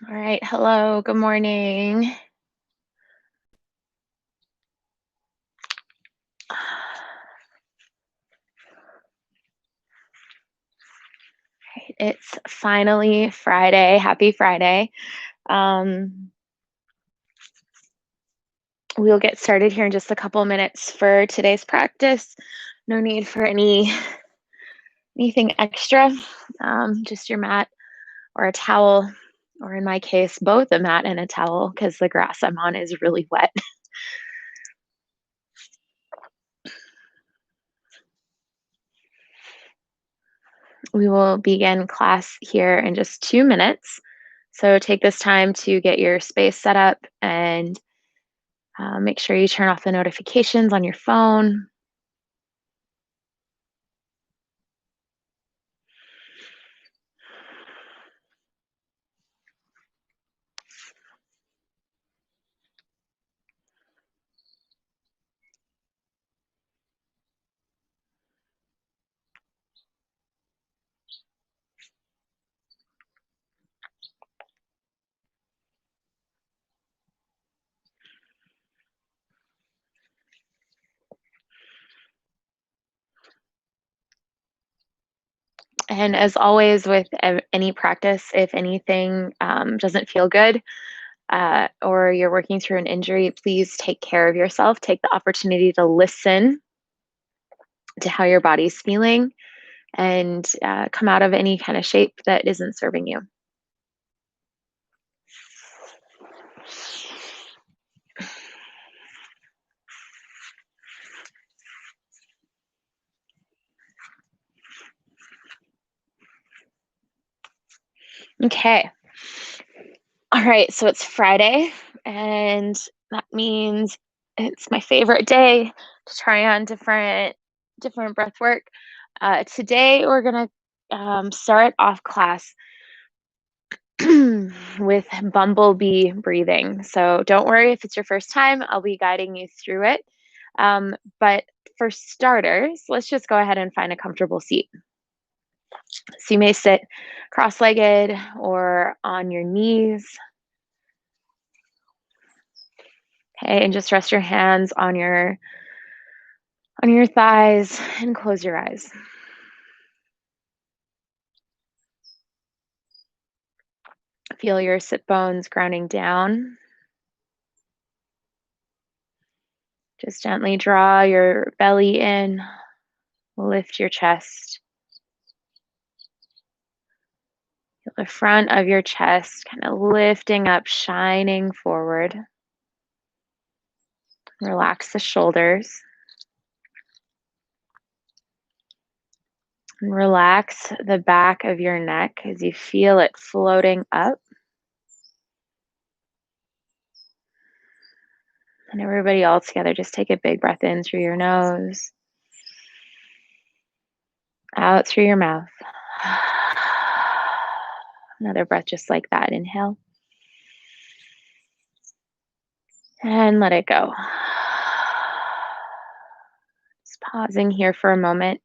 All right. Hello. Good morning. It's finally Friday. Happy Friday. Um, we'll get started here in just a couple minutes for today's practice. No need for anything extra. Just your mat or a towel, or in my case, both a mat and a towel because the grass I'm on is really wet. We will begin class here in just 2 minutes. So take this time to get your space set up and make sure you turn off the notifications on your phone. And as always, with any practice, if anything doesn't feel good or you're working through an injury, please take care of yourself. Take the opportunity to listen to how your body's feeling and come out of any kind of shape that isn't serving you. Okay. All right. So it's Friday, and that means it's my favorite day to try on different breath work. Today we're gonna start off class with bumblebee breathing. So don't worry if it's your first time, I'll be guiding you through it. But for starters, let's just go ahead and find a comfortable seat. So you may sit cross legged or on your knees. Okay, and just rest your hands on your thighs and close your eyes. Feel your sit bones grounding down. Just gently draw your belly in, lift your chest. Feel the front of your chest kind of lifting up, shining forward. Relax the shoulders. And relax the back of your neck as you feel it floating up. And everybody all together, just take a big breath in through your nose, out through your mouth. Another breath just like that. Inhale and let it go. Just pausing here for a moment,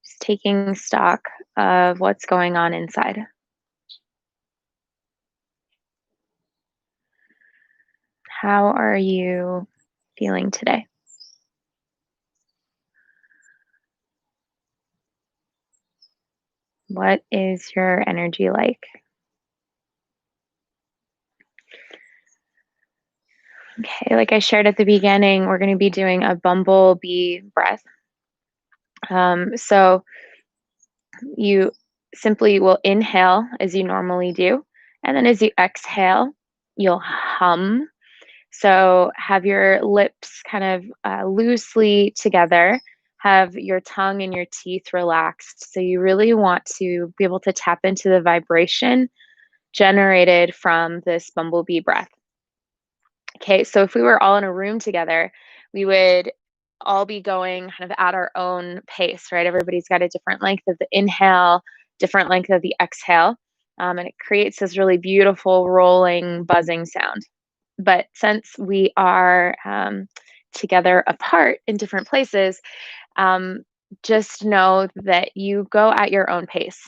just taking stock of what's going on inside. How are you feeling today? What is your energy like? Okay, like I shared at the beginning, we're going to be doing a bumblebee breath. So you simply will inhale as you normally do, and then as you exhale, you'll hum. So have your lips kind of loosely together, have your tongue and your teeth relaxed. So you really want to be able to tap into the vibration generated from this bumblebee breath. Okay, so if we were all in a room together, we would all be going kind of at our own pace, right? Everybody's got a different length of the inhale, different length of the exhale, and it creates this really beautiful rolling, buzzing sound. But since we are together apart in different places, um, just know that you go at your own pace,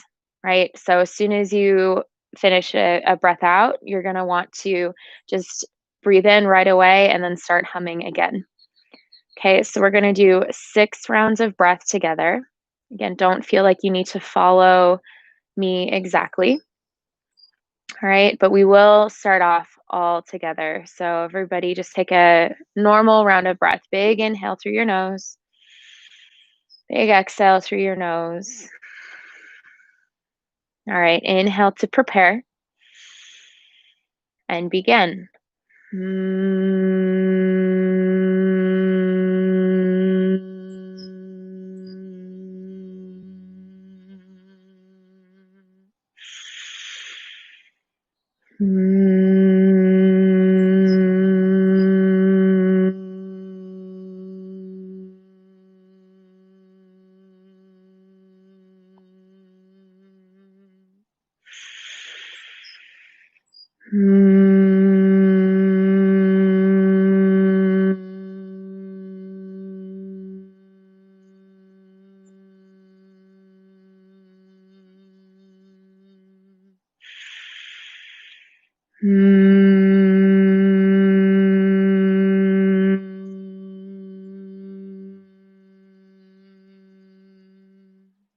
right? So as soon as you finish a breath out, you're going to want to just breathe in right away and then start humming again. Okay, so we're going to do 6 rounds of breath together. Again, don't feel like you need to follow me exactly. All right, but we will start off all together. So everybody just take a normal round of breath. Big inhale through your nose. Big exhale through your nose. All right, inhale to prepare and begin.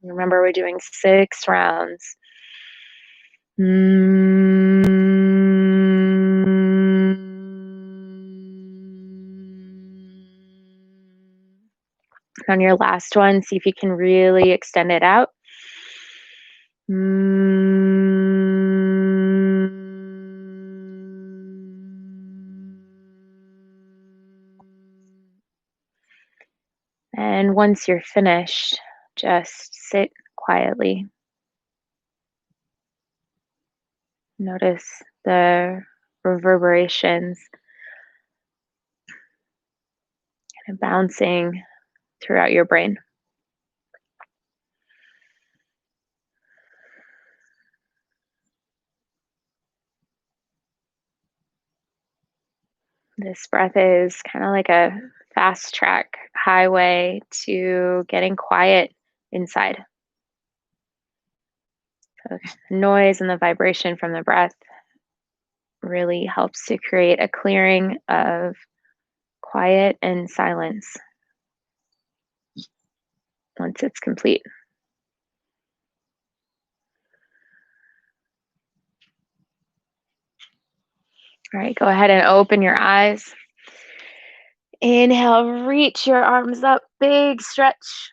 Remember, we're doing 6 rounds. On your last one, see if you can really extend it out. And once you're finished, just sit quietly. Notice the reverberations kind of bouncing throughout your brain. This breath is kind of like a fast track highway to getting quiet inside. So the noise and the vibration from the breath really helps to create a clearing of quiet and silence once it's complete. All right, go ahead and open your eyes. Inhale, reach your arms up, big stretch.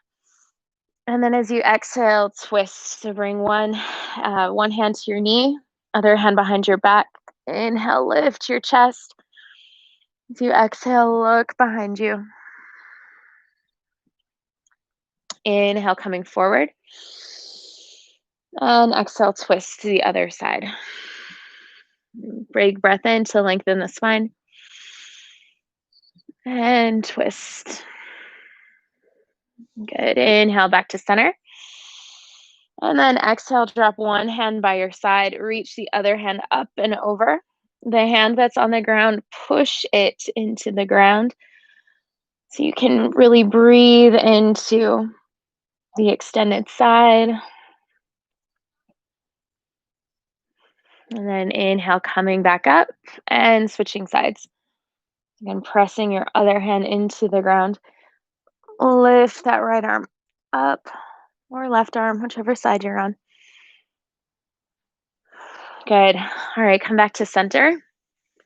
And then as you exhale, twist. So bring one hand to your knee, other hand behind your back. Inhale, lift your chest. As you exhale, look behind you. Inhale, coming forward. And exhale, twist to the other side. Big breath in to lengthen the spine. And twist. Good. Inhale back to center. And then exhale, drop one hand by your side, reach the other hand up and over. The hand that's on the ground, push it into the ground so you can really breathe into the extended side. And then inhale, coming back up and switching sides. Again, pressing your other hand into the ground. Lift that right arm up or left arm, whichever side you're on. Good. All right, come back to center.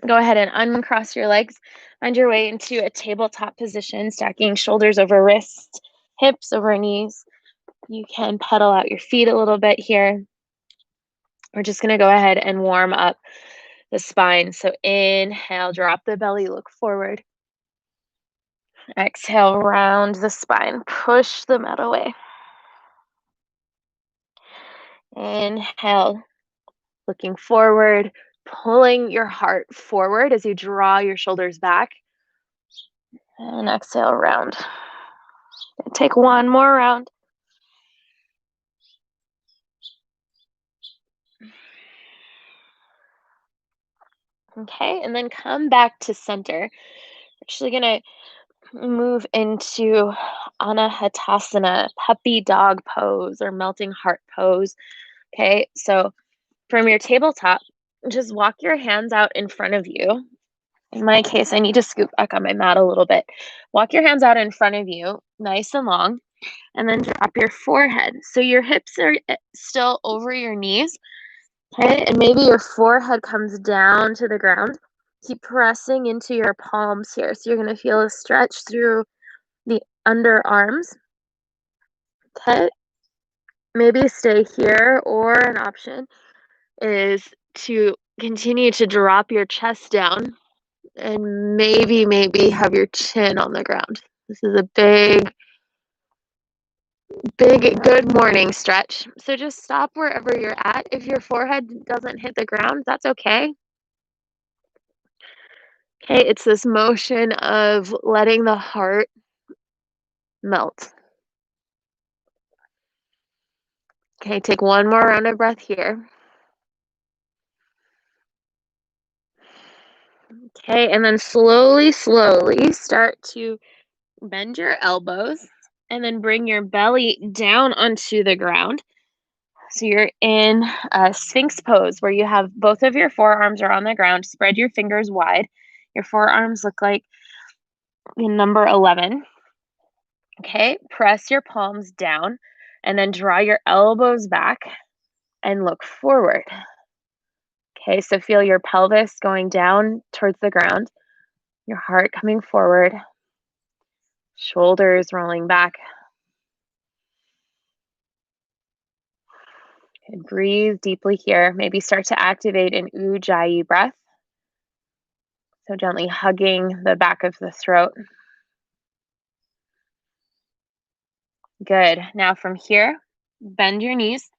Go ahead and uncross your legs. Find your way into a tabletop position, stacking shoulders over wrists, hips over knees. You can pedal out your feet a little bit here. We're just going to go ahead and warm up the spine. So inhale, drop the belly, look forward. Exhale, round the spine, push the mat away. Inhale, looking forward, pulling your heart forward as you draw your shoulders back. And exhale, round. Take one more round. Okay, and then come back to center. Actually gonna move into Anahatasana, puppy dog pose or melting heart pose. Okay, so From your tabletop, just walk your hands out in front of you. In my case, I need to scoot back on my mat a little bit. Walk your hands out in front of you, nice and long, and then drop your forehead. So your hips are still over your knees, okay? And maybe your forehead comes down to the ground. Keep pressing into your palms here. So you're going to feel a stretch through the underarms, okay? Maybe stay here, or an option is to continue to drop your chest down and maybe have your chin on the ground. This is a big good morning stretch. So just stop wherever you're at. If your forehead doesn't hit the ground, that's okay. Okay, it's this motion of letting the heart melt. Okay, take one more round of breath here. Okay, and then slowly start to bend your elbows and then bring your belly down onto the ground. So you're in a Sphinx pose where you have both of your forearms are on the ground. Spread your fingers wide. Your forearms look like number 11. Okay, press your palms down and then draw your elbows back and look forward. Okay, so feel your pelvis going down towards the ground, your heart coming forward, shoulders rolling back. And breathe deeply here. Maybe start to activate an Ujjayi breath. So gently hugging the back of the throat. Good. Now from here, bend your knees.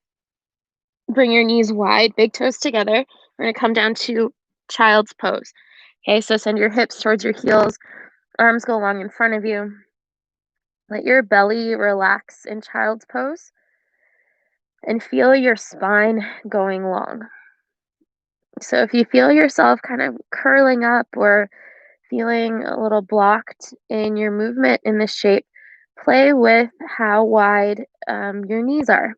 Bring your knees wide, big toes together. We're going to come down to child's pose. Okay, so send your hips towards your heels. Arms go long in front of you. Let your belly relax in child's pose. And feel your spine going long. So if you feel yourself kind of curling up or feeling a little blocked in your movement in this shape, play with how wide your knees are.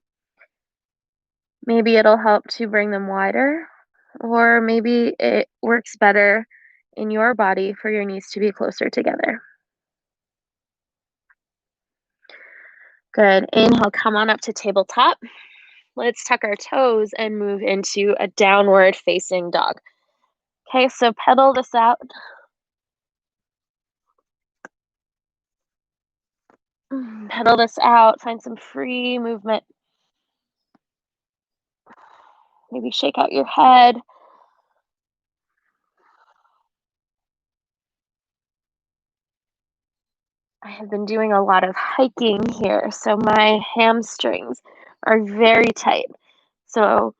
Maybe it'll help to bring them wider, or maybe it works better in your body for your knees to be closer together. Good. Inhale, come on up to tabletop. Let's tuck our toes and move into a downward facing dog. Okay, so pedal this out. Pedal this out. Find some free movement. Maybe shake out your head. I have been doing a lot of hiking here, so my hamstrings are very tight. So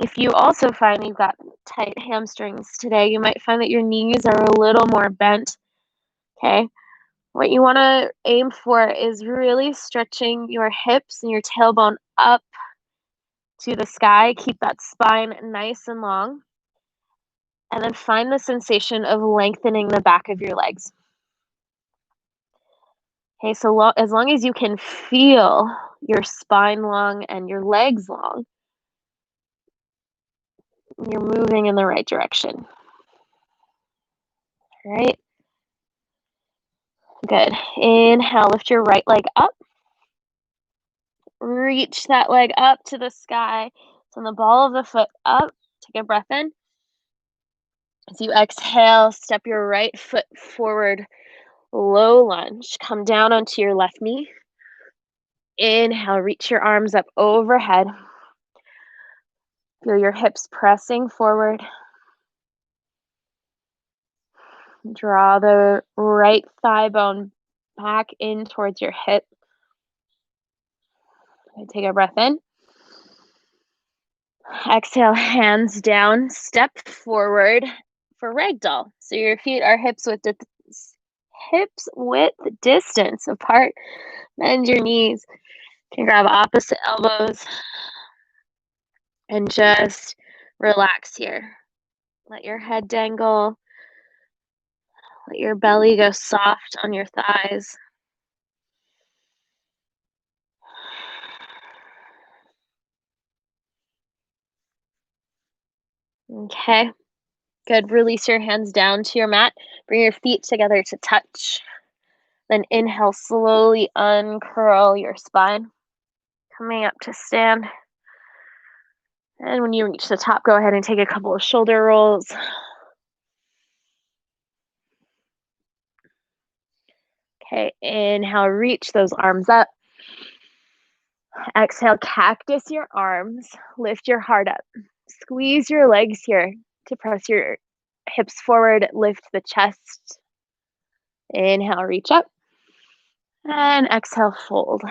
if you also find you've got tight hamstrings today, you might find that your knees are a little more bent. Okay. What you want to aim for is really stretching your hips and your tailbone up to the sky. Keep that spine nice and long. And then find the sensation of lengthening the back of your legs. Okay, so as long as you can feel your spine long and your legs long, you're moving in the right direction. All right. Good. Inhale, lift your right leg up. Reach that leg up to the sky. Send the ball of the foot up. Take a breath in. As you exhale, step your right foot forward, low lunge. Come down onto your left knee. Inhale, reach your arms up overhead. Feel your hips pressing forward. Draw the right thigh bone back in towards your hip. Take a breath in. Exhale, hands down, step forward for ragdoll. So your feet are hips width distance apart. Bend your knees. You can grab opposite elbows and just relax here. Let your head dangle. Let your belly go soft on your thighs. Okay, good. Release your hands down to your mat. Bring your feet together to touch. Then inhale, slowly uncurl your spine, coming up to stand. And when you reach the top, go ahead and take a couple of shoulder rolls. Okay, inhale, reach those arms up. Exhale, cactus your arms. Lift your heart up. Squeeze your legs here to press your hips forward. Lift the chest. Inhale, reach up. And exhale, fold.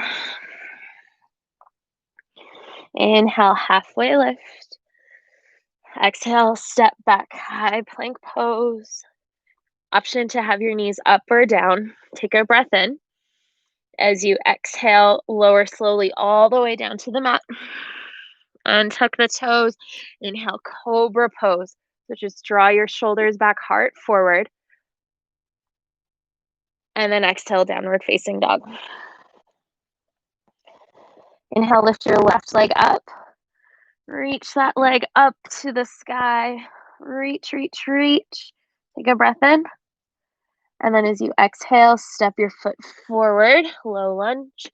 Inhale, halfway lift. Exhale, step back, high plank pose. Option to have your knees up or down. Take a breath in. As you exhale, lower slowly all the way down to the mat. Untuck the toes. Inhale, cobra pose. So just draw your shoulders back, heart forward. And then exhale, downward facing dog. Inhale, lift your left leg up. Reach that leg up to the sky. Reach, reach, reach. Take a breath in. And then as you exhale, step your foot forward, low lunge.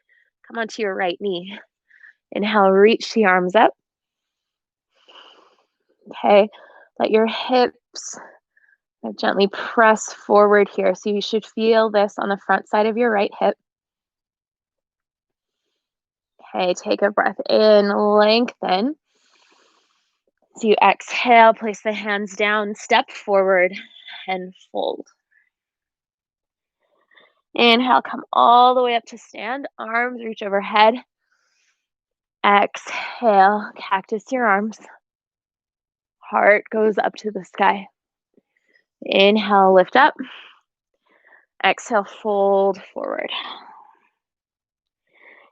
Come onto your right knee. Inhale, reach the arms up. Okay, let your hips gently press forward here. So you should feel this on the front side of your right hip. Okay, take a breath in, lengthen. So you exhale, place the hands down, step forward, and fold. Inhale, come all the way up to stand. Arms reach overhead. Exhale, cactus your arms. Heart goes up to the sky. Inhale, lift up. Exhale, fold forward.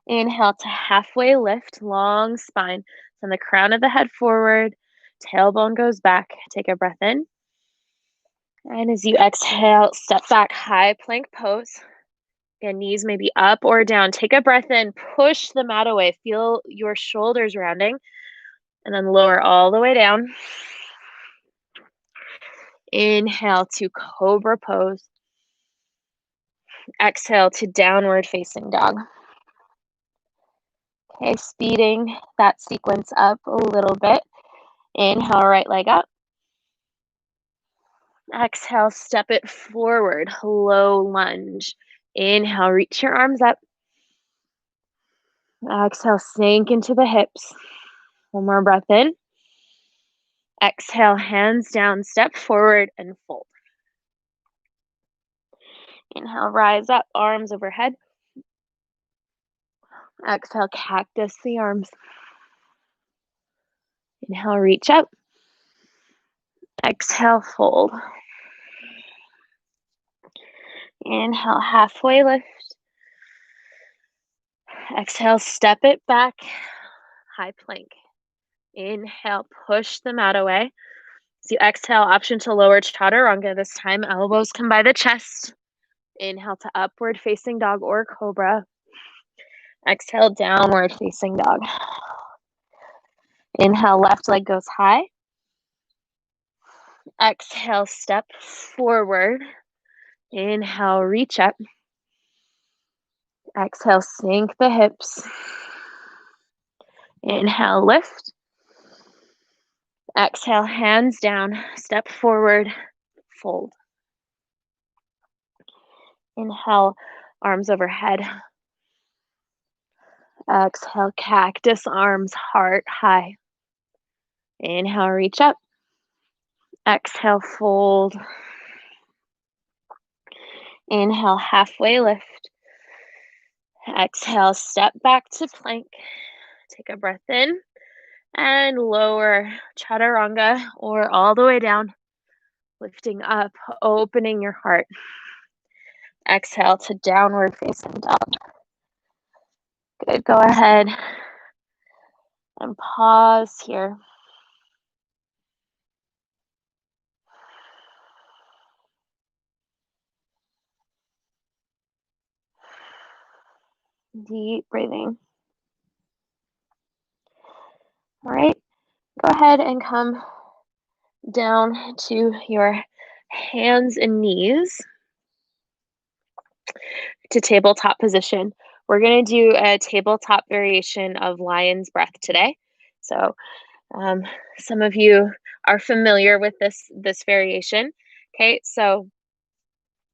Inhale to halfway lift, long spine. Send the crown of the head forward. Tailbone goes back. Take a breath in. And as you exhale, step back, high plank pose. Again, knees may be up or down. Take a breath in, push the mat away. Feel your shoulders rounding. And then lower all the way down. Inhale to cobra pose. Exhale to downward facing dog. Okay, speeding that sequence up a little bit. Inhale, right leg up. Exhale, step it forward, low lunge. Inhale, reach your arms up. Exhale, sink into the hips. One more breath in. Exhale, hands down, step forward and fold. Inhale, rise up, arms overhead. Exhale, cactus the arms. Inhale, reach up. Exhale, fold. Inhale, halfway lift. Exhale, step it back, high plank. Inhale, push the mat away. As you exhale, option to lower chaturanga. This time, elbows come by the chest. Inhale to upward facing dog or cobra. Exhale, downward facing dog. Inhale, left leg goes high. Exhale, step forward. Inhale, reach up. Exhale, sink the hips. Inhale, lift. Exhale, hands down, step forward, fold. Inhale, arms overhead. Exhale, cactus arms, heart high. Inhale, reach up. Exhale, fold. Inhale, halfway lift. Exhale, step back to plank. Take a breath in and lower chaturanga or all the way down, lifting up, opening your heart. Exhale to downward facing dog. Good, go ahead and pause here. Deep breathing. All right, go ahead and come down to your hands and knees to tabletop position. We're going to do a tabletop variation of lion's breath today. So, um, some of you are familiar with this variation. Okay, so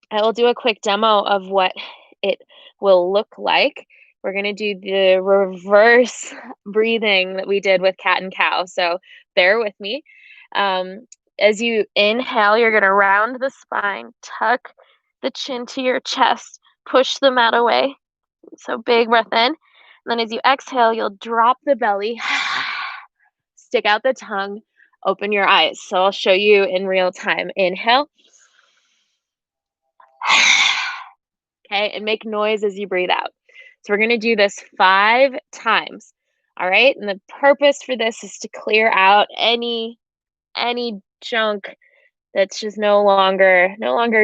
I will do a quick demo of what it will look like. We're going to do the reverse breathing that we did with cat and cow. So bear with me. Um, as you inhale, you're going to round the spine, tuck the chin to your chest, push the mat away. So big breath in. And then as you exhale, you'll drop the belly, stick out the tongue, open your eyes. So I'll show you in real time. Inhale. Okay, and make noise as you breathe out. So we're going to do this 5 times. All right? And the purpose for this is to clear out any junk that's just no longer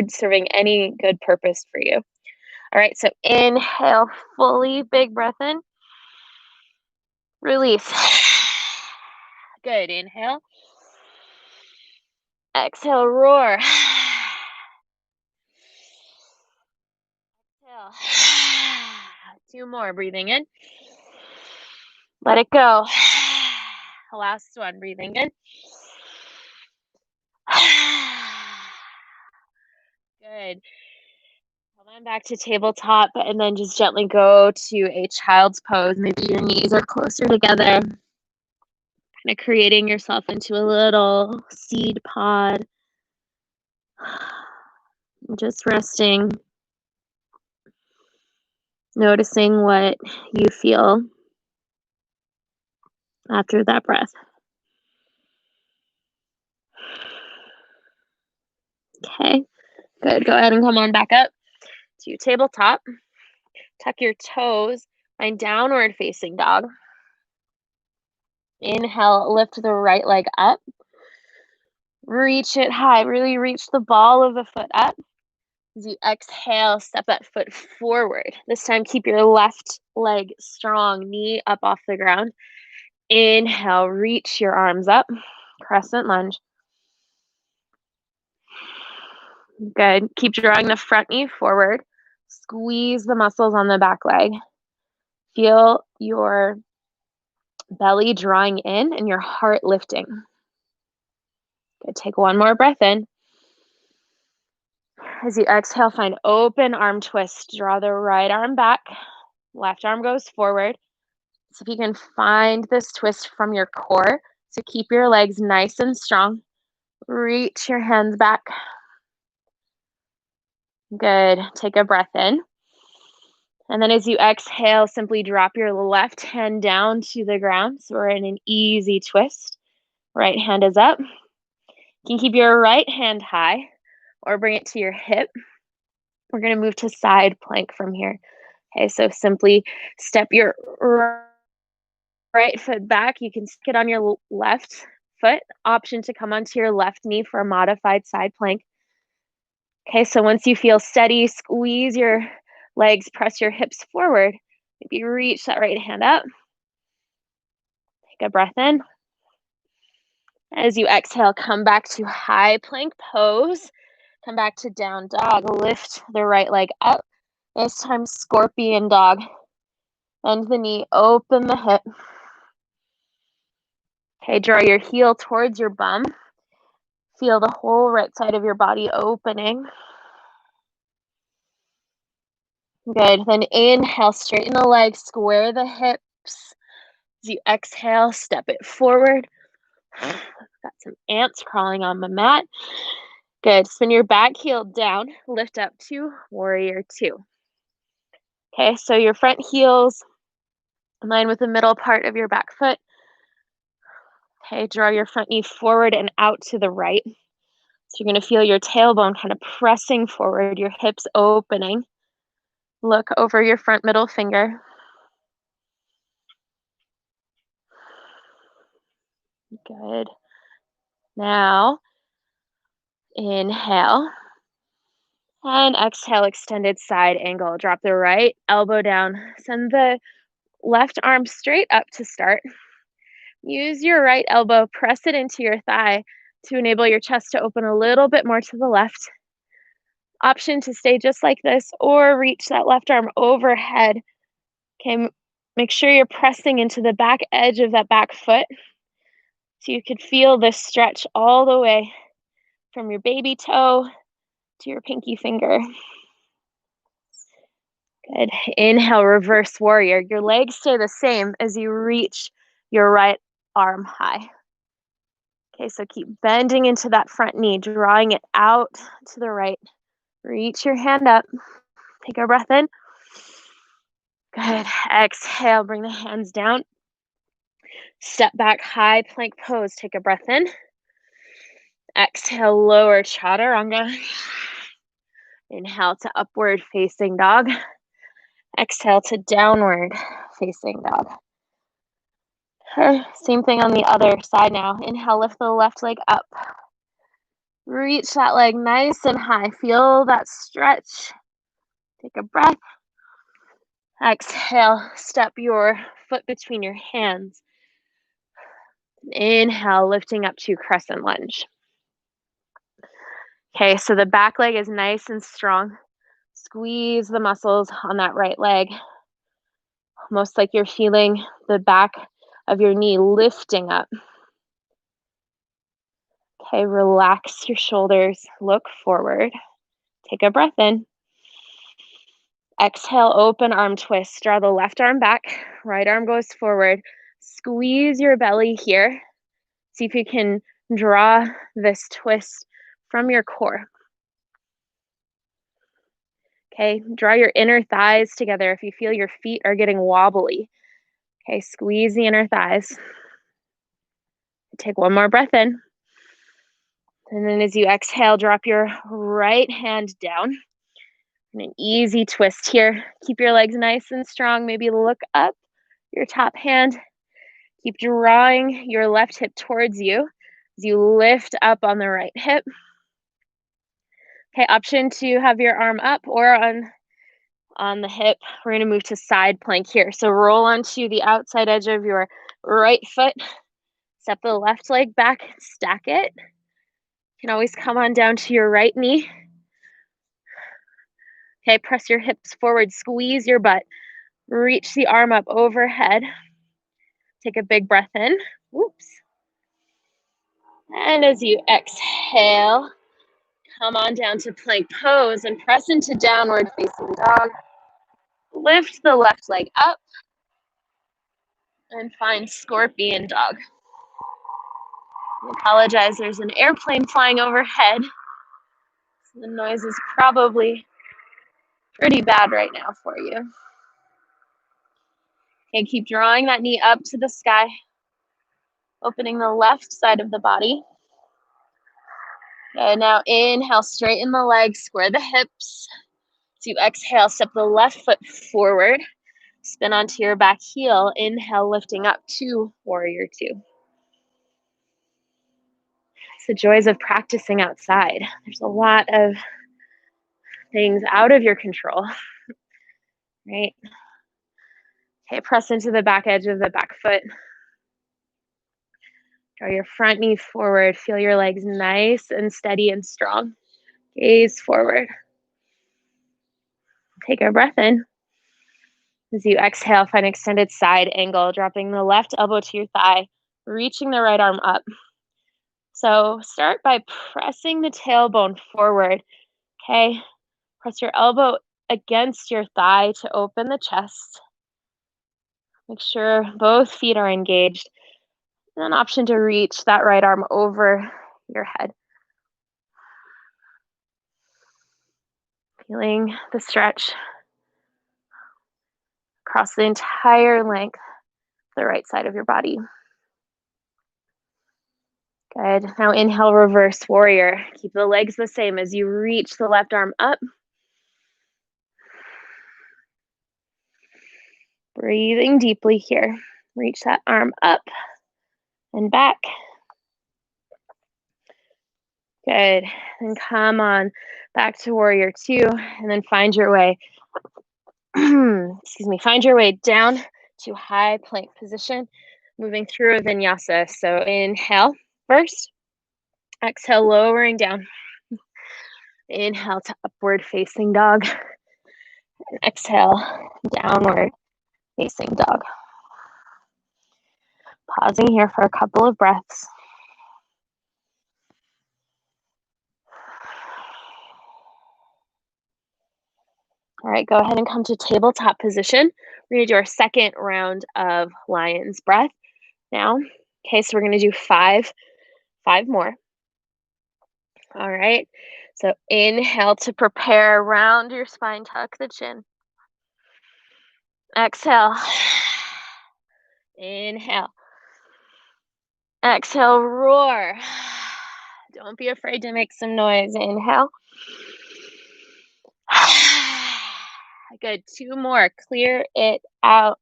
serving any good purpose for you. All right, so inhale fully, big breath in. Release. Good. Inhale. Exhale, roar. Exhale. 2 more. Breathing in. Let it go. Last one. Breathing in. Good. Come on back to tabletop and then just gently go to a child's pose. Maybe your knees are closer together. Kind of creating yourself into a little seed pod. Just resting. Noticing what you feel after that breath. Okay, good. Go ahead and come on back up to tabletop. Tuck your toes, find downward facing dog. Inhale, lift the right leg up. Reach it high, really reach the ball of the foot up. As you exhale, step that foot forward. This time, keep your left leg strong, knee up off the ground. Inhale, reach your arms up, crescent lunge. Good. Keep drawing the front knee forward. Squeeze the muscles on the back leg. Feel your belly drawing in and your heart lifting. Good. Take one more breath in. As you exhale, find open arm twist. Draw the right arm back. Left arm goes forward. So if you can find this twist from your core, so keep your legs nice and strong. Reach your hands back. Good. Take a breath in. And then as you exhale, simply drop your left hand down to the ground. So we're in an easy twist. Right hand is up. You can keep your right hand high or bring it to your hip. We're going to move to side plank from here. Okay, so simply step your right foot back. You can stick it on your left foot. Option to come onto your left knee for a modified side plank. Okay, so once you feel steady, squeeze your legs, press your hips forward. Maybe reach that right hand up. Take a breath in. As you exhale, come back to high plank pose. Come back to down dog. Lift the right leg up. This time, scorpion dog. Bend the knee, open the hip. Okay, draw your heel towards your bum. Feel the whole right side of your body opening. Good. Then inhale, straighten the legs, square the hips. As you exhale, step it forward. Got some ants crawling on the mat. Good. Spin your back heel down. Lift up to warrior 2. Okay, so your front heels in line with the middle part of your back foot. Okay, draw your front knee forward and out to the right. So you're going to feel your tailbone kind of pressing forward, your hips opening. Look over your front middle finger. Good. Now, inhale. And exhale, extended side angle. Drop the right elbow down. Send the left arm straight up to start. Use your right elbow, press it into your thigh. to enable your chest to open a little bit more to the left. Option to stay just like this or reach that left arm overhead. Okay, make sure you're pressing into the back edge of that back foot so you could feel this stretch all the way from your baby toe to your pinky finger. Good. Inhale, reverse warrior. Your legs stay the same as you reach your right arm high. Okay, so keep bending into that front knee, drawing it out to the right. Reach your hand up. Take a breath in. Good. Exhale, bring the hands down. Step back, high plank pose. Take a breath in. Exhale, lower chaturanga. Inhale to upward facing dog. Exhale to downward facing dog. Same thing on the other side now. Inhale, lift the left leg up. Reach that leg nice and high. Feel that stretch. Take a breath. Exhale, step your foot between your hands. Inhale, lifting up to crescent lunge. Okay, so the back leg is nice and strong. Squeeze the muscles on that right leg. Almost like you're feeling the back of your knee lifting up. Okay, relax your shoulders. Look forward. Take a breath in. Exhale, open arm twist. Draw the left arm back. Right arm goes forward. Squeeze your belly here. See if you can draw this twist from your core. Okay, draw your inner thighs together if you feel your feet are getting wobbly. Okay, squeeze the inner thighs. Take one more breath in. And then as you exhale, drop your right hand down. And an easy twist here. Keep your legs nice and strong. Maybe look up your top hand. Keep drawing your left hip towards you as you lift up on the right hip. Okay, option to have your arm up or on the hip. We're going to move to side plank here. So roll onto the outside edge of your right foot. Step the left leg back, stack it. You can always come on down to your right knee. Okay, press your hips forward, squeeze your butt. Reach the arm up overhead. Take a big breath in. Oops. And as you exhale, come on down to plank pose and press into downward facing dog. Lift the left leg up and find scorpion dog. I apologize, there's an airplane flying overhead. So the noise is probably pretty bad right now for you. Okay, keep drawing that knee up to the sky, opening the left side of the body. Okay, now inhale, straighten the legs, square the hips. As you exhale, step the left foot forward, spin onto your back heel. Inhale, lifting up to warrior two. It's the joys of practicing outside. There's a lot of things out of your control, right? Okay, press into the back edge of the back foot. Draw your front knee forward. Feel your legs nice and steady and strong. Gaze forward. Take a breath in. As you exhale, find extended side angle, dropping the left elbow to your thigh, reaching the right arm up. So start by pressing the tailbone forward, okay? Press your elbow against your thigh to open the chest. Make sure both feet are engaged. And an option to reach that right arm over your head. Feeling the stretch across the entire length of the right side of your body. Good. Now inhale, reverse warrior. Keep the legs the same as you reach the left arm up. Breathing deeply here. Reach that arm up and back. Good. And come on back to warrior two, and then find your way, find your way down to high plank position, moving through a vinyasa. So inhale first. Exhale, lowering down. Inhale to upward facing dog. And exhale, downward facing dog. Pausing here for a couple of breaths. All right, go ahead and come to tabletop position. We're going to do our second round of lion's breath now. Okay, so we're going to do five more. All right, so inhale to prepare, round your spine, tuck the chin. Exhale. Inhale. Exhale, roar. Don't be afraid to make some noise. Inhale. Good, 2 more. Clear it out.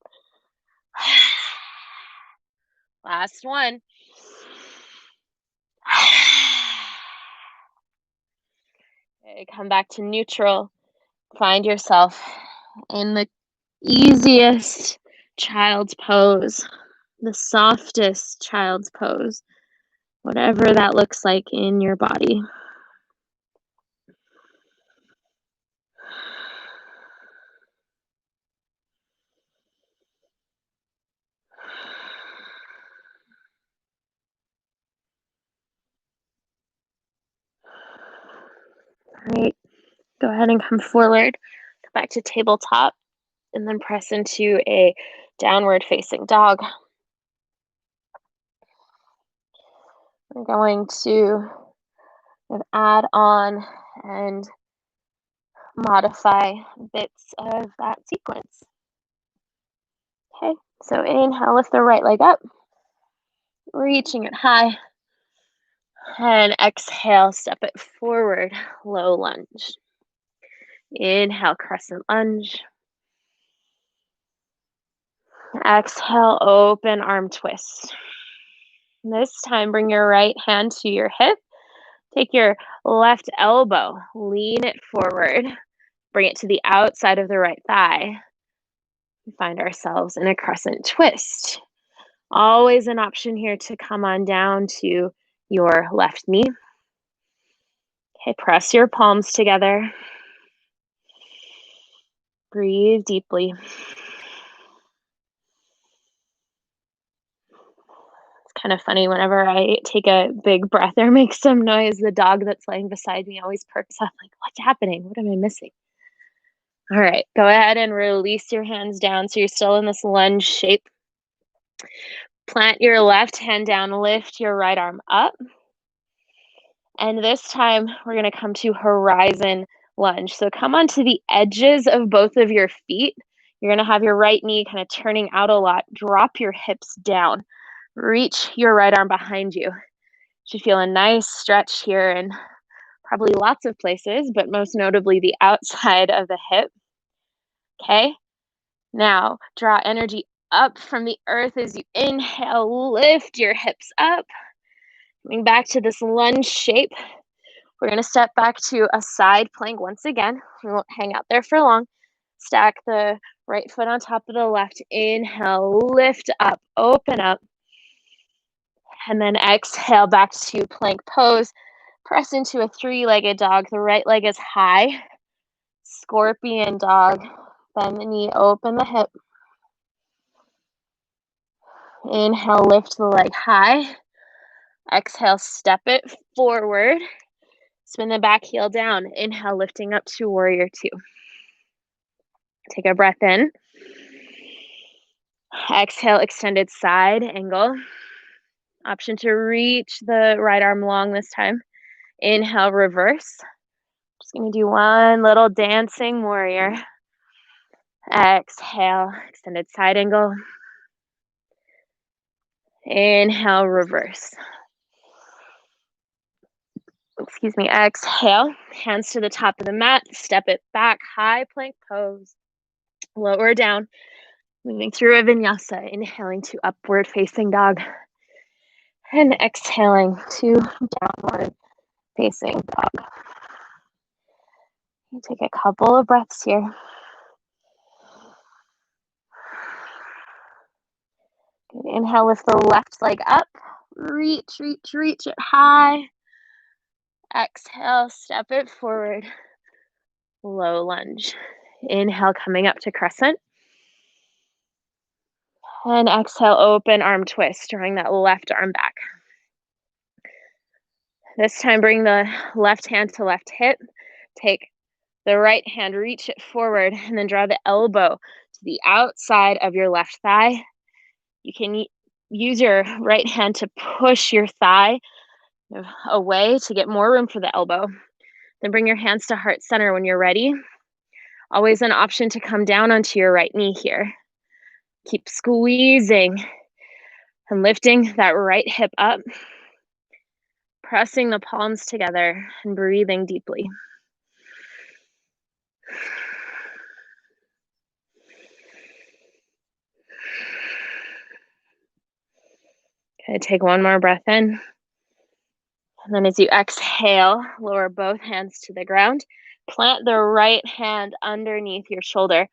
Last one. Okay, come back to neutral. Find yourself in the easiest child's pose, the softest child's pose, whatever that looks like in your body. All right, go ahead and come forward, go back to tabletop, and then press into a downward facing dog. I'm going to add on and modify bits of that sequence. Okay, so inhale, lift the right leg up, reaching it high, and exhale, step it forward, low lunge. Inhale, crescent lunge. Exhale, open arm twist. This time, bring your right hand to your hip. Take your left elbow, lean it forward, bring it to the outside of the right thigh. We find ourselves in a crescent twist. Always an option here to come on down to your left knee. Okay, press your palms together. Breathe deeply. It's kind of funny, whenever I take a big breath or make some noise, the dog that's laying beside me always perks up like, what's happening? What am I missing? All right, go ahead and release your hands down so you're still in this lunge shape. Plant your left hand down, lift your right arm up. And this time we're going to come to horizon lunge. So come onto the edges of both of your feet. You're going to have your right knee kind of turning out a lot. Drop your hips down. Reach your right arm behind you. Should feel a nice stretch here in probably lots of places, but most notably the outside of the hip. Okay. Now draw energy up from the earth as you inhale. Lift your hips up. Coming back to this lunge shape. We're going to step back to a side plank once again. We won't hang out there for long. Stack the right foot on top of the left. Inhale, lift up, open up. And then exhale back to plank pose. Press into a 3-legged dog. The right leg is high. Scorpion dog. Bend the knee, open the hip. Inhale, lift the leg high. Exhale, step it forward. Spin the back heel down. Inhale, lifting up to warrior 2. Take a breath in. Exhale, extended side angle. Option to reach the right arm long this time. Inhale, reverse. Just going to do one little dancing warrior. Exhale, extended side angle. Inhale, reverse. Excuse me, exhale. Hands to the top of the mat. Step it back, high plank pose. Lower down. Moving through a vinyasa. Inhaling to upward facing dog. And exhaling to downward facing dog. You take a couple of breaths here. Good. Inhale, lift the left leg up. Reach, reach, reach it high. Exhale, step it forward. Low lunge. Inhale, coming up to crescent. And exhale, open arm twist, drawing that left arm back. This time, bring the left hand to left hip. Take the right hand, reach it forward, and then draw the elbow to the outside of your left thigh. You can use your right hand to push your thigh away to get more room for the elbow. Then bring your hands to heart center when you're ready. Always an option to come down onto your right knee here. Keep squeezing and lifting that right hip up, pressing the palms together and breathing deeply. Okay, take one more breath in. And then as you exhale, lower both hands to the ground. Plant the right hand underneath your shoulder.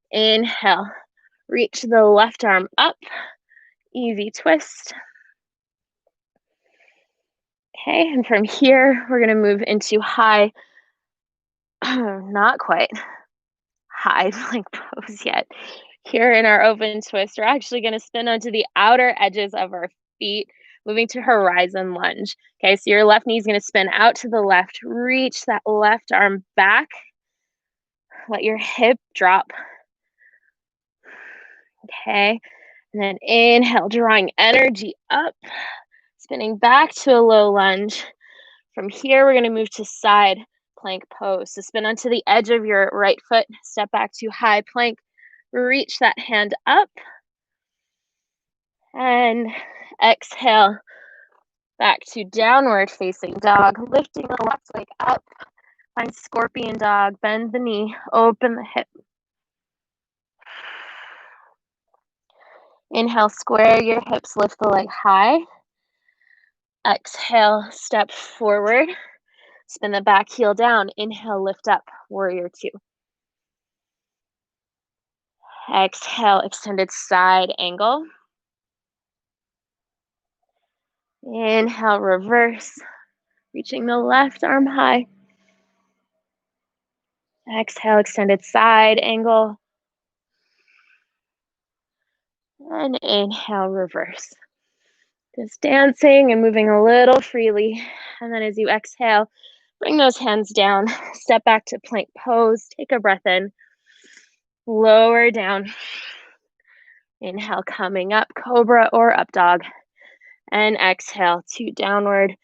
Inhale, reach the left arm up. Easy twist. Okay, and from here, we're gonna move into high, not quite high plank pose yet. Here in our open twist, we're actually gonna spin onto the outer edges of our feet, moving to horizon lunge. Okay, so your left knee is gonna spin out to the left, reach that left arm back, let your hip drop. Okay, and then inhale, drawing energy up, spinning back to a low lunge. From here, we're gonna move to side plank pose. So spin onto the edge of your right foot, step back to high plank, reach that hand up, and exhale, back to downward facing dog, lifting the left leg up, find scorpion dog, bend the knee, open the hip. Inhale, square your hips, lift the leg high. Exhale, step forward, spin the back heel down. Inhale, lift up, warrior two. Exhale, extended side angle. Inhale, reverse, reaching the left arm high. Exhale, extended side angle. And inhale, reverse. Just dancing and moving a little freely. And then as you exhale, bring those hands down, step back to plank pose, take a breath in, lower down. Inhale, coming up, cobra or up dog. And exhale to downward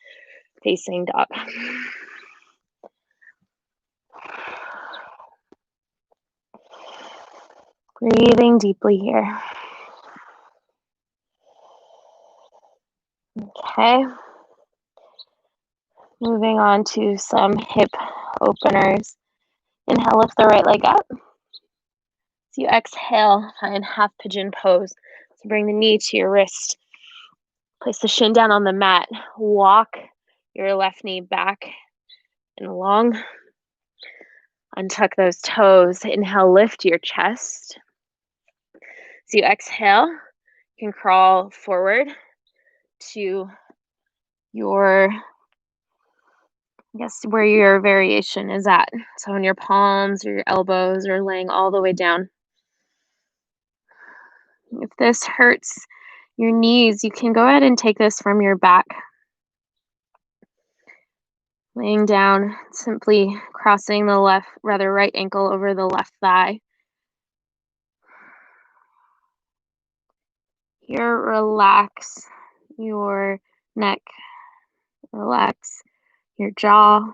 facing dog. Breathing deeply here. Okay. Moving on to some hip openers. Inhale, lift the right leg up. As you exhale, find half pigeon pose. So bring the knee to your wrist. Place the shin down on the mat. Walk your left knee back and long. Untuck those toes. Inhale, lift your chest. As you exhale, you can crawl forward to your, where your variation is at. So on your palms or your elbows or laying all the way down. If this hurts your knees, you can go ahead and take this from your back. Laying down, simply crossing the right ankle over the left thigh. Here, relax your neck, relax your jaw,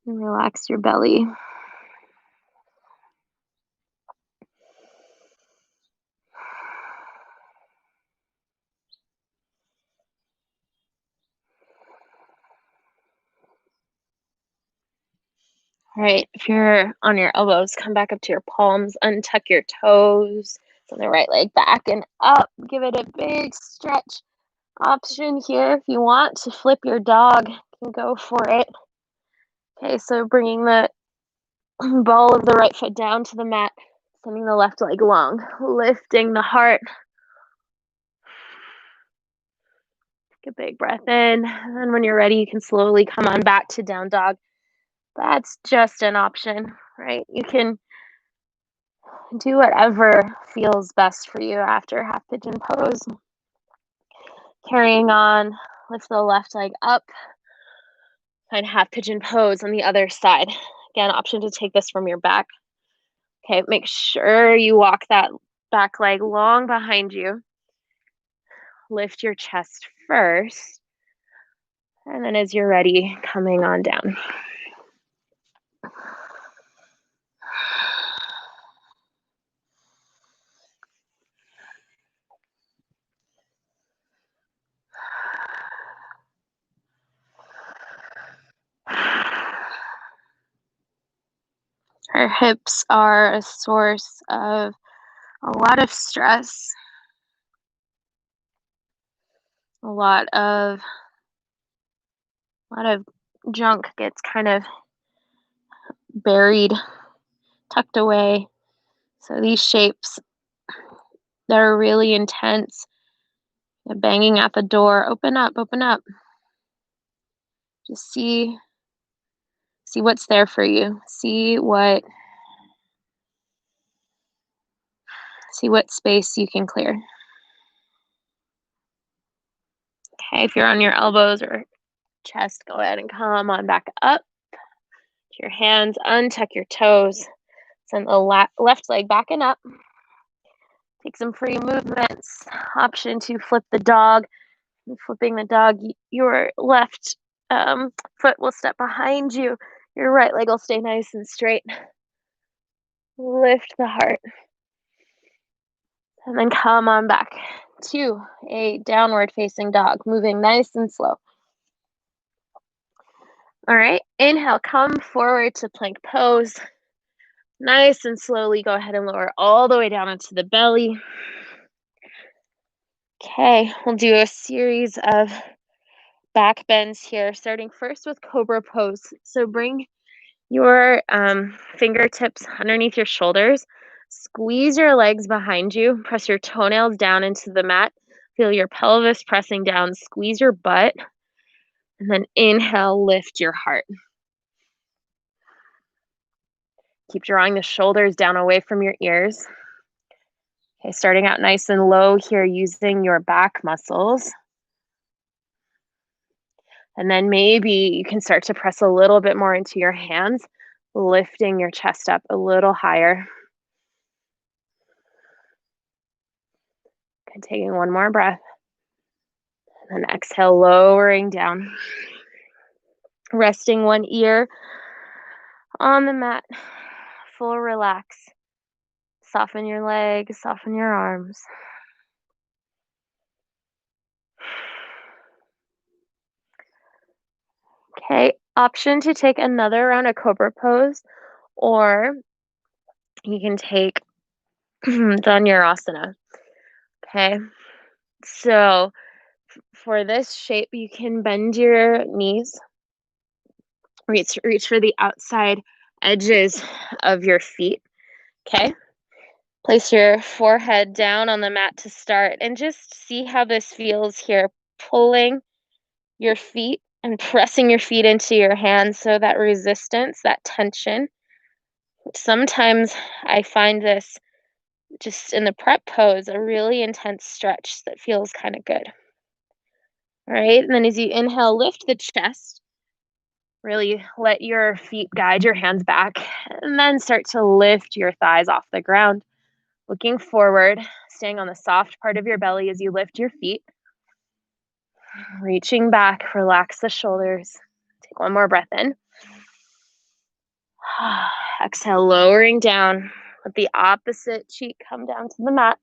and relax your belly. All right, if you're on your elbows, come back up to your palms, untuck your toes, send the right leg back and up. Give it a big stretch. Option here, if you want to flip your dog, you can go for it. Okay, so bringing the ball of the right foot down to the mat, sending the left leg long, lifting the heart. Take a big breath in, and then when you're ready, you can slowly come on back to down dog. That's just an option, right? You can do whatever feels best for you after half pigeon pose. Carrying on, lift the left leg up, find half pigeon pose on the other side. Again, option to take this from your back. Okay, make sure you walk that back leg long behind you. Lift your chest first, and then as you're ready, coming on down. Our hips are a source of a lot of stress, a lot of junk gets kind of buried, tucked away. So these shapes that are really intense, banging at the door, open up, open up. Just see what's there for you. See what space you can clear. Okay, if you're on your elbows or chest, go ahead and come on back up to your hands, untuck your toes. Send the left leg back and up. Take some free movements. Option to flip the dog. Flipping the dog, your left foot will step behind you. Your right leg will stay nice and straight. Lift the heart. And then come on back to a downward facing dog, moving nice and slow. All right, inhale, come forward to plank pose. Nice and slowly go ahead and lower all the way down into the belly. Okay, we'll do a series of back bends here, starting first with cobra pose. So bring your fingertips underneath your shoulders. Squeeze your legs behind you. Press your toenails down into the mat. Feel your pelvis pressing down. Squeeze your butt. And then inhale, lift your heart. Keep drawing the shoulders down away from your ears. Okay, starting out nice and low here using your back muscles. And then maybe you can start to press a little bit more into your hands, lifting your chest up a little higher. And taking one more breath. And then exhale, lowering down. Resting one ear on the mat. Full relax. Soften your legs, soften your arms. Okay, option to take another round of cobra pose, or you can take Dhanurasana. Okay, so for this shape, you can bend your knees, reach for the outside edges of your feet. Okay, place your forehead down on the mat to start and just see how this feels here, pulling your feet and pressing your feet into your hands. So that resistance, that tension. Sometimes I find this just in the prep pose, a really intense stretch that feels kind of good. All right, and then as you inhale, lift the chest. Really let your feet guide your hands back, and then start to lift your thighs off the ground. Looking forward, staying on the soft part of your belly as you lift your feet. Reaching back, relax the shoulders. Take one more breath in. Exhale, lowering down. Let the opposite cheek come down to the mat.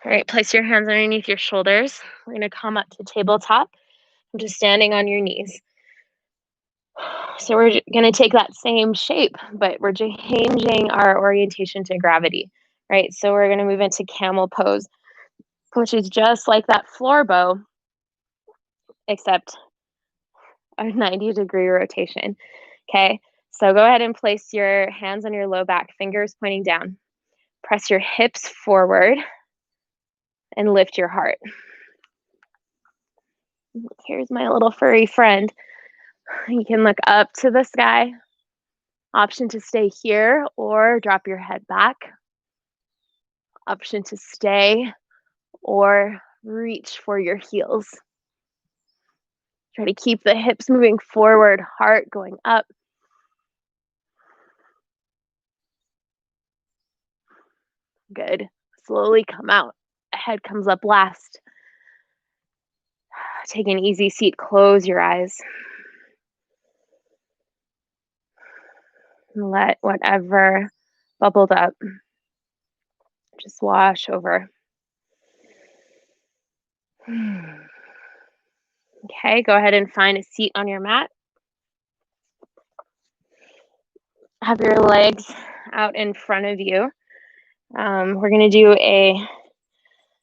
All right, place your hands underneath your shoulders. We're going to come up to tabletop. I'm just standing on your knees. So we're going to take that same shape, but we're changing our orientation to gravity, right? So we're going to move into camel pose, which is just like that floor bow, except a 90-degree rotation. Okay, So go ahead and place your hands on your low back, fingers pointing down. Press your hips forward and lift your heart. Here's my little furry friend. You can look up to the sky. Option to stay here or drop your head back. Option to stay or reach for your heels. Try to keep the hips moving forward, heart going up. Good. Slowly come out. Head comes up last. Take an easy seat. Close your eyes. Let whatever bubbled up just wash over. Okay, go ahead and find a seat on your mat. Have your legs out in front of you. We're going to do a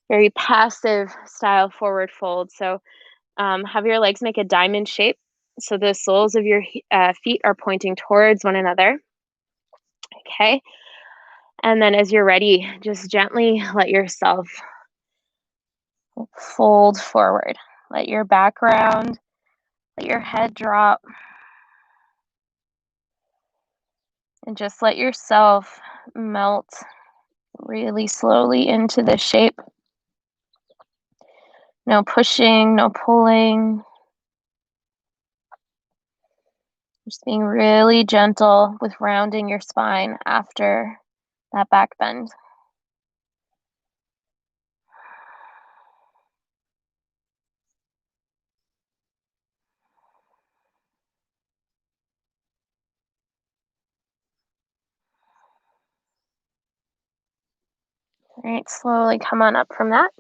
very passive style forward fold. So have your legs make a diamond shape. So the soles of your feet are pointing towards one another. Okay. And then as you're ready, just gently let yourself fold forward. Let your back round, let your head drop, and just let yourself melt really slowly into the shape. No pushing, no pulling. Just being really gentle with rounding your spine after that back bend. All right, slowly come on up from that.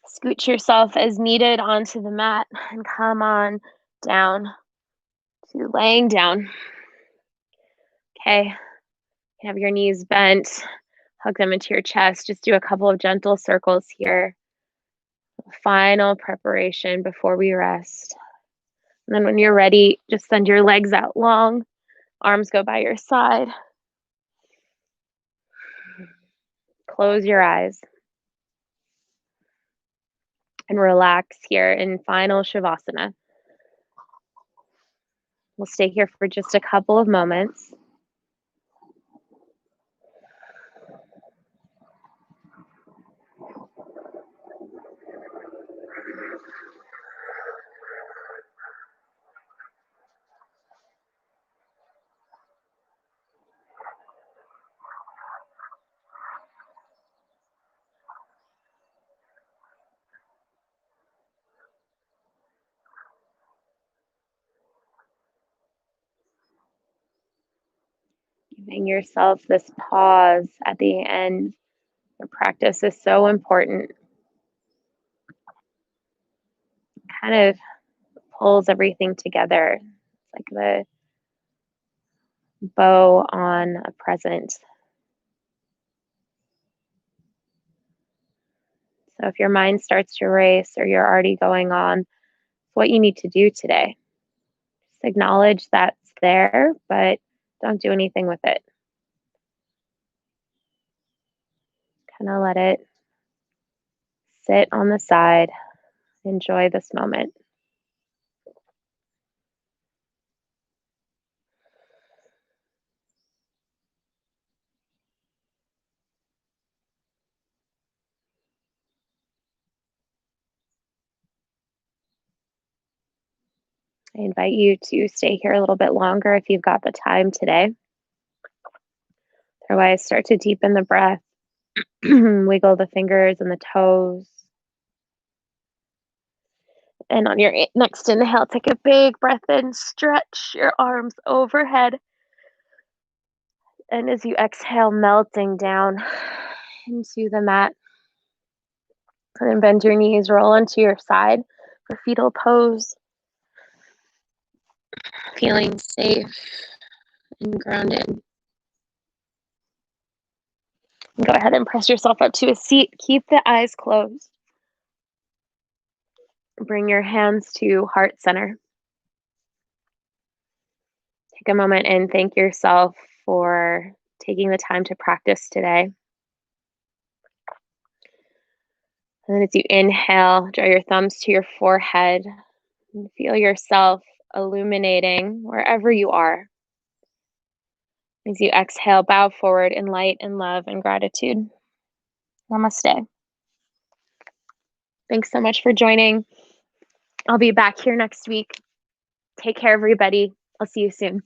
Scooch yourself as needed onto the mat and come on down to laying down. Okay, have your knees bent, hug them into your chest. Just do a couple of gentle circles here. Final preparation before we rest. And then when you're ready, just send your legs out long. Arms go by your side. Close your eyes. And relax here in final Shavasana. We'll stay here for just a couple of moments. Giving yourself this pause at the end. Your practice is so important. Kind of pulls everything together. It's like the bow on a present. So if your mind starts to race or you're already going on, it's what you need to do today. Just acknowledge that's there, but don't do anything with it. Kind of let it sit on the side. Enjoy this moment. I invite you to stay here a little bit longer if you've got the time today. Otherwise, start to deepen the breath, wiggle the fingers and the toes. And on your next inhale, take a big breath in, stretch your arms overhead. And as you exhale, melting down into the mat. And then bend your knees, roll onto your side for fetal pose. Feeling safe and grounded. Go ahead and press yourself up to a seat. Keep the eyes closed. Bring your hands to heart center. Take a moment and thank yourself for taking the time to practice today. And then as you inhale, draw your thumbs to your forehead and feel yourself illuminating wherever you are. As you exhale, bow forward in light and love and gratitude. Namaste. Thanks so much for joining. I'll be back here next week. Take care, everybody. I'll see you soon.